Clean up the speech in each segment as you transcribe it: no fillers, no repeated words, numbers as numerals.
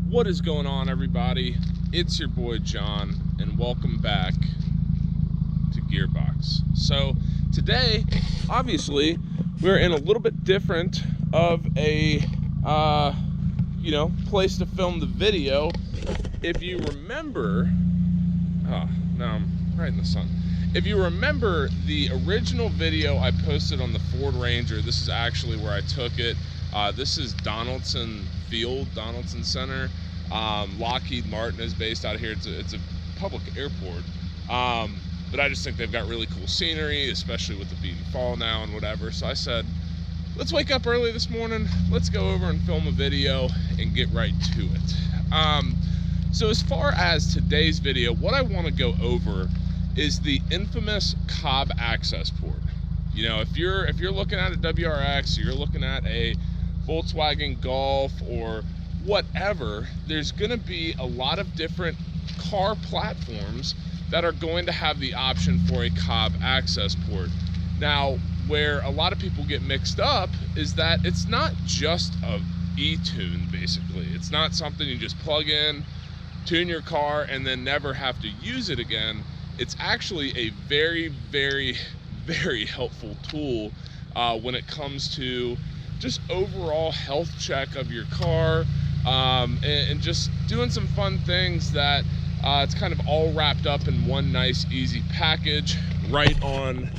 What is going on, everybody? It's your boy John, and welcome back to Gearbox. So today, obviously, we're in a little bit different of a place to film the video. If you remember, now I'm right in the sun. If you remember the original video I posted on the Ford Ranger, this is actually where I took it. This is Donaldson Field, Donaldson Center. Lockheed Martin is based out of here. It's a public airport. But I just think they've got really cool scenery, especially with the beaten fall now and whatever. So I said, let's wake up early this morning. Let's go over and film a video and get right to it. So as far as today's video, what I want to go over is the infamous Cobb Accessport. You know, if you're looking at a WRX, or you're looking at a Volkswagen Golf or whatever, there's going to be a lot of different car platforms that are going to have the option for a Cobb Accessport. Now, where a lot of people get mixed up is that it's not just a e-tune, basically. It's not something you just plug in, tune your car, and then never have to use it again. It's actually a very, very, very helpful tool when it comes to just overall health check of your car, and just doing some fun things that it's kind of all wrapped up in one nice easy package right on,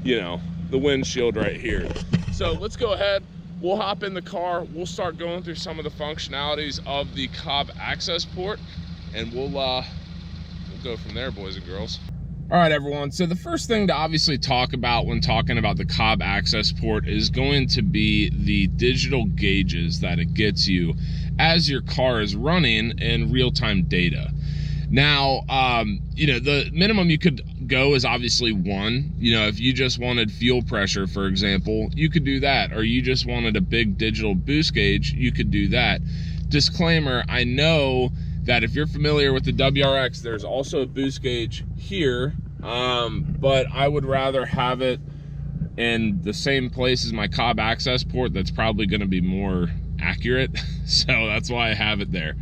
you know, the windshield right here. So let's go ahead, we'll hop in the car, we'll start going through some of the functionalities of the Cobb Accessport, and we'll go from there, boys and girls. All right, everyone, so the first thing to obviously talk about when talking about the Cobb Accessport is going to be the digital gauges that it gets you as your car is running in real-time data. Now, the minimum you could go is obviously 1. You know, if you just wanted fuel pressure, for example, you could do that. Or you just wanted a big digital boost gauge, you could do that. Disclaimer, I know that if you're familiar with the WRX, there's also a boost gauge here, but I would rather have it in the same place as my Cobb Accessport. That's probably going to be more accurate, so that's why I have it there.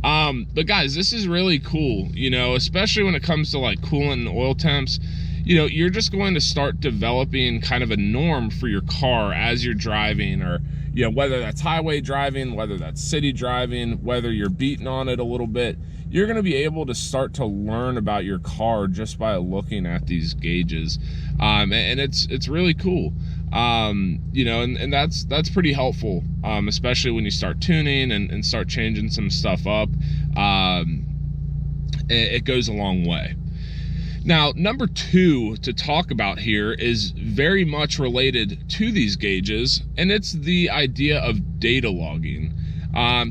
But guys, this is really cool, you know, especially when it comes to like coolant and oil temps. You know, you're just going to start developing kind of a norm for your car as you're driving, or, you know, whether that's highway driving, whether that's city driving, whether you're beating on it a little bit, you're going to be able to start to learn about your car just by looking at these gauges. And it's really cool. You know, and that's pretty helpful, especially when you start tuning and start changing some stuff up. It goes a long way. Now, number 2 to talk about here is very much related to these gauges, and it's the idea of data logging.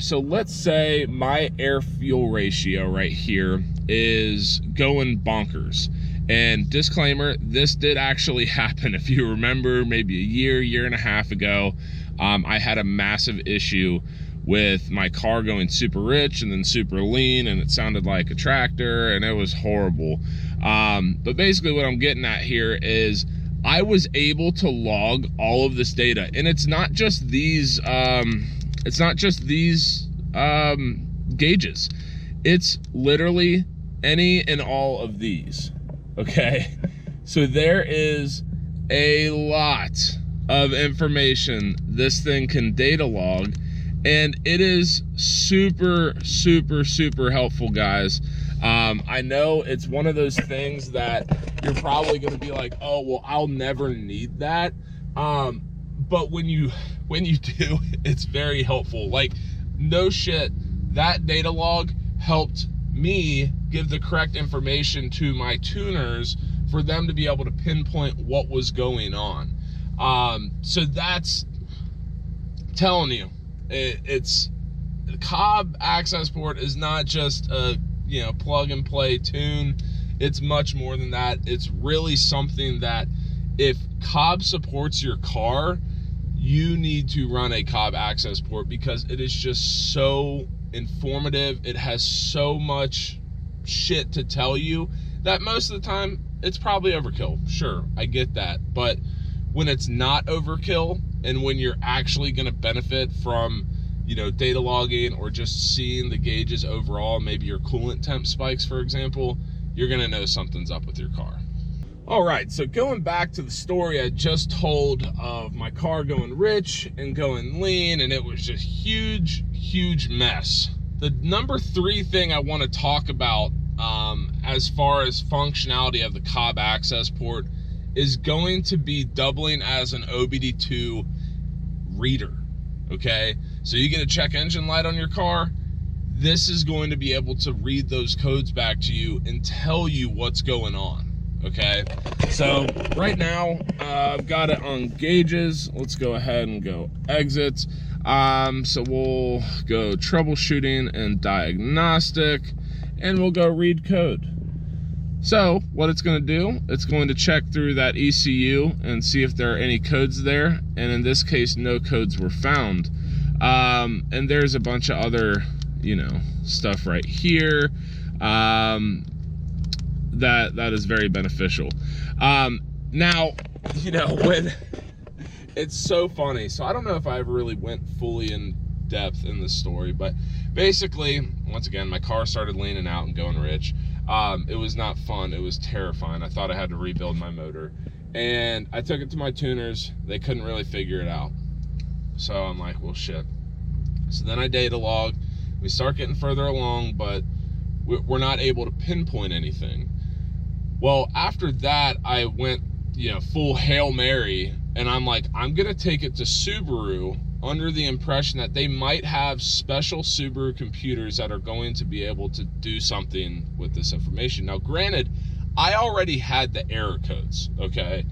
So let's say my air fuel ratio right here is going bonkers. And disclaimer, this did actually happen. If you remember, maybe a year and a half ago, I had a massive issue with my car going super rich and then super lean, and it sounded like a tractor, and it was horrible. But basically what I'm getting at here is I was able to log all of this data, and it's not just these gauges. It's literally any and all of these. Okay, so there is a lot of information this thing can data log, and it is super, super, super helpful, guys. I know it's one of those things that you're probably going to be like, oh, well, I'll never need that. But when you do, it's very helpful. Like, no shit, that data log helped me give the correct information to my tuners for them to be able to pinpoint what was going on. So that's telling you, it's the Cobb Accessport is not just a, you know, plug and play tune. It's much more than that. It's really something that if Cobb supports your car, you need to run a Cobb Accessport, because it is just so informative. It has so much shit to tell you that most of the time it's probably overkill. Sure, I get that. But when it's not overkill, and when you're actually going to benefit from, you know, data logging or just seeing the gauges overall, maybe your coolant temp spikes, for example, you're gonna know something's up with your car. All right, so going back to the story I just told of my car going rich and going lean, and it was just huge mess. The number 3 thing I want to talk about as far as functionality of the Cobb Accessport is going to be doubling as an OBD2 reader, okay? So you get a check engine light on your car, this is going to be able to read those codes back to you and tell you what's going on. Okay, so right now I've got it on gauges. Let's go ahead and go exits. So we'll go troubleshooting and diagnostic, and we'll go read code. So what it's going to do, it's going to check through that ECU and see if there are any codes there, and in this case no codes were found. And there's a bunch of other, you know, stuff right here. That is very beneficial. Now, you know, when it's so funny, so I don't know if I ever really went fully in depth in this story, but basically, once again, my car started leaning out and going rich. It was not fun, it was terrifying. I thought I had to rebuild my motor, and I took it to my tuners. They couldn't really figure it out, so I'm like, well, shit. So then I data log, we start getting further along, but we're not able to pinpoint anything. Well, after that, I went, you know, full Hail Mary, and I'm like, I'm gonna take it to Subaru under the impression that they might have special Subaru computers that are going to be able to do something with this information. Now, granted, I already had the error codes, okay?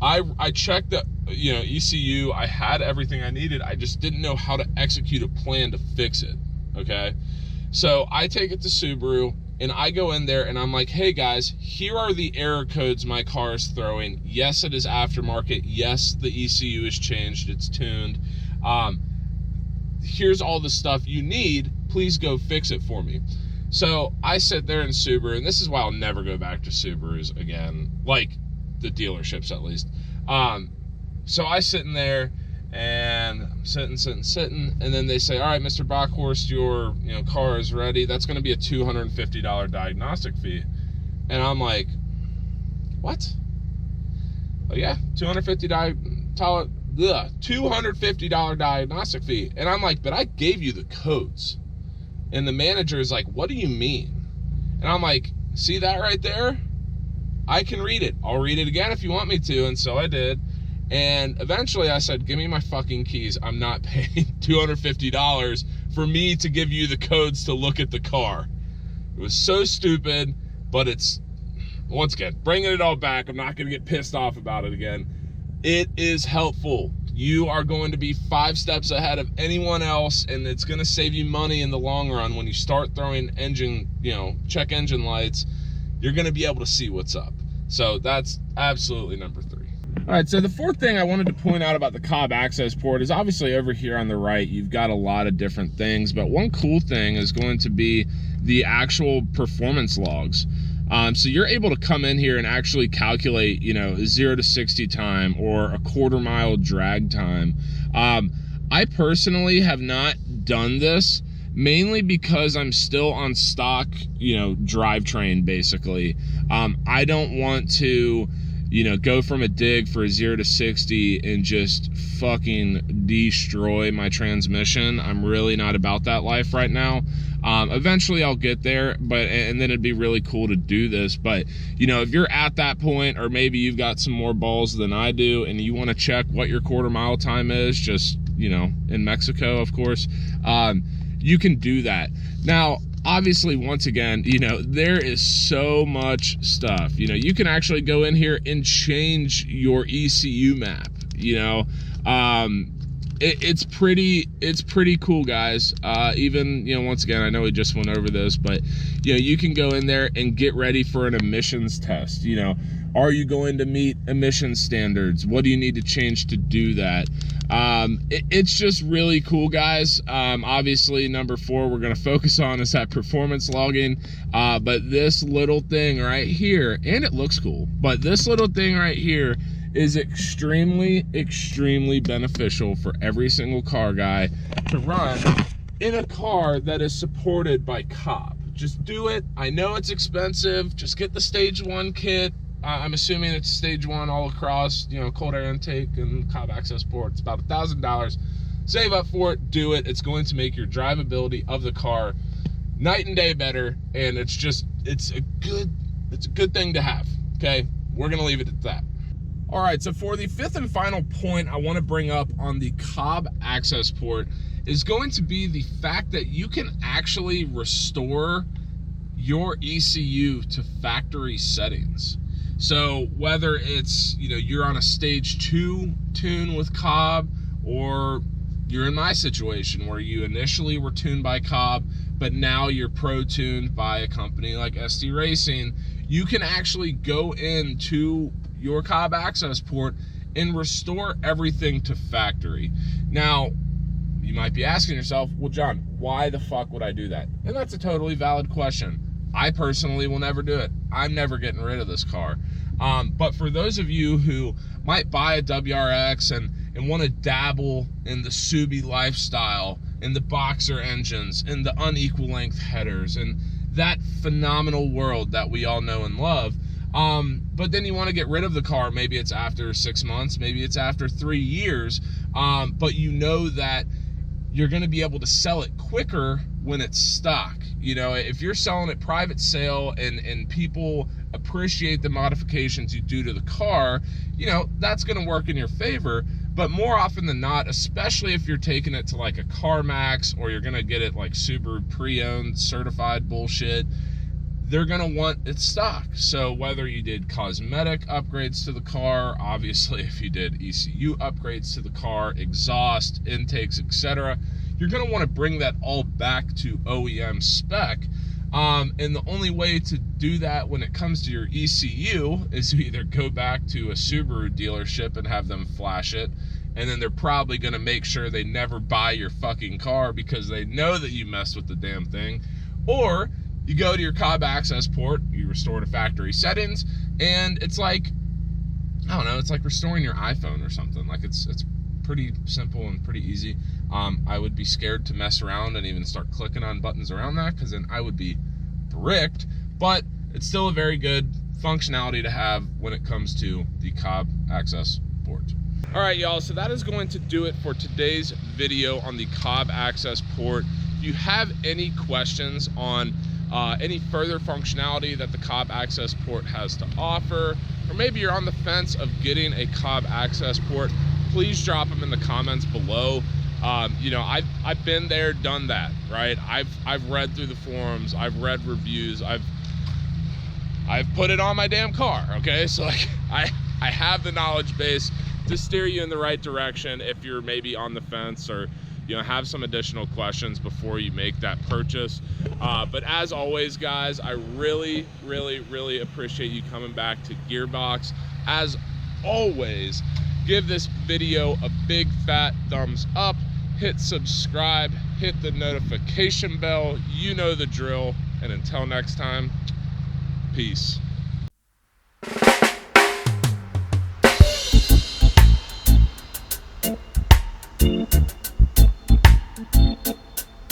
I checked the, you know, ECU, I had everything I needed, I just didn't know how to execute a plan to fix it, okay? So I take it to Subaru, and I go in there and I'm like, hey guys, here are the error codes my car is throwing. Yes, it is aftermarket. Yes, the ECU is changed, it's tuned. Here's all the stuff you need. Please go fix it for me. So I sit there in Subaru, and this is why I'll never go back to Subarus again, like the dealerships at least. So I sit in there, and I'm sitting, and then they say, all right, Mr. Bockhorst, your car is ready. That's going to be a $250 diagnostic fee. And I'm like, what? Oh yeah, $250 diagnostic fee. And I'm like, but I gave you the codes. And the manager is like, what do you mean? And I'm like, see that right there? I can read it. I'll read it again if you want me to. And so I did. And eventually I said, give me my fucking keys. I'm not paying $250 for me to give you the codes to look at the car. It was so stupid, but it's, once again, bringing it all back. I'm not going to get pissed off about it again. It is helpful. You are going to be 5 steps ahead of anyone else, and it's going to save you money in the long run. When you start throwing engine, check engine lights, you're going to be able to see what's up. So that's absolutely number 3. All right, so the 4th thing I wanted to point out about the Cobb Accessport is obviously over here on the right, you've got a lot of different things, but one cool thing is going to be the actual performance logs. So you're able to come in here and actually calculate, 0 to 60 time or a quarter-mile drag time. I personally have not done this, mainly because I'm still on stock, drivetrain basically. I don't want to, go from a dig for a 0 to 60 and just fucking destroy my transmission. I'm really not about that life right now. Eventually I'll get there, and then it'd be really cool to do this. But, if you're at that point, or maybe you've got some more balls than I do, and you want to check what your quarter-mile time is, just, in Mexico, of course, you can do that. Now, obviously, once again, there is so much stuff. You can actually go in here and change your ECU map. It's pretty cool, guys. Even, once again, I know we just went over this, but you can go in there and get ready for an emissions test. Are you going to meet emission standards? What do you need to change to do that? It's just really cool, guys. Obviously, number 4 we're going to focus on is that performance logging. But this little thing right here, and it looks cool, but this little thing right here is extremely, extremely beneficial for every single car guy to run in a car that is supported by Cobb. Just do it. I know it's expensive. Just get the stage 1 kit. I'm assuming it's stage 1 all across, you know, cold air intake and Cobb Accessport. It's about $1,000. Save up for it, do it. It's going to make your drivability of the car night and day better, and it's a good thing to have. Okay, we're gonna leave it at that. All right, so for the 5th and final point I want to bring up on the Cobb Accessport is going to be the fact that you can actually restore your ECU to factory settings. So whether it's, you know, you're on a stage 2 tune with Cobb, or you're in my situation where you initially were tuned by Cobb, but now you're pro tuned by a company like SD Racing, you can actually go into your Cobb Accessport and restore everything to factory. Now, you might be asking yourself, well, John, why the fuck would I do that? And that's a totally valid question. I personally will never do it. I'm never getting rid of this car. But for those of you who might buy a WRX and want to dabble in the Subi lifestyle, in the boxer engines, in the unequal length headers, and that phenomenal world that we all know and love, but then you want to get rid of the car, maybe it's after 6 months, maybe it's after 3 years, but you know that you're going to be able to sell it quicker when it's stock. You know, if you're selling it private sale and people appreciate the modifications you do to the car, you know, that's going to work in your favor. But more often than not, especially if you're taking it to like a CarMax, or you're going to get it like Subaru pre-owned certified bullshit, they're going to want it stock. So whether you did cosmetic upgrades to the car, obviously if you did ECU upgrades to the car, exhaust, intakes, etc., you're going to want to bring that all back to OEM spec. And the only way to do that when it comes to your ECU is to either go back to a Subaru dealership and have them flash it, and then they're probably going to make sure they never buy your fucking car because they know that you messed with the damn thing, or you go to your Cobb Accessport, you restore to factory settings, and it's like, I don't know, it's like restoring your iPhone or something. Like it's pretty simple and pretty easy. I would be scared to mess around and even start clicking on buttons around that, because then I would be bricked, but it's still a very good functionality to have when it comes to the Cobb Accessport. All right, y'all, so that is going to do it for today's video on the Cobb Accessport. If you have any questions on any further functionality that the Cobb Accessport has to offer, or maybe you're on the fence of getting a Cobb Accessport, please drop them in the comments below. You know, I've been there, done that, right? I've read through the forums, I've read reviews, I've put it on my damn car, okay? So like I have the knowledge base to steer you in the right direction if you're maybe on the fence, or you know, have some additional questions before you make that purchase. But as always, guys, I really, really, really appreciate you coming back to Gearbox. As always, give this video a big fat thumbs up, hit subscribe, hit the notification bell, you know the drill, and until next time, peace.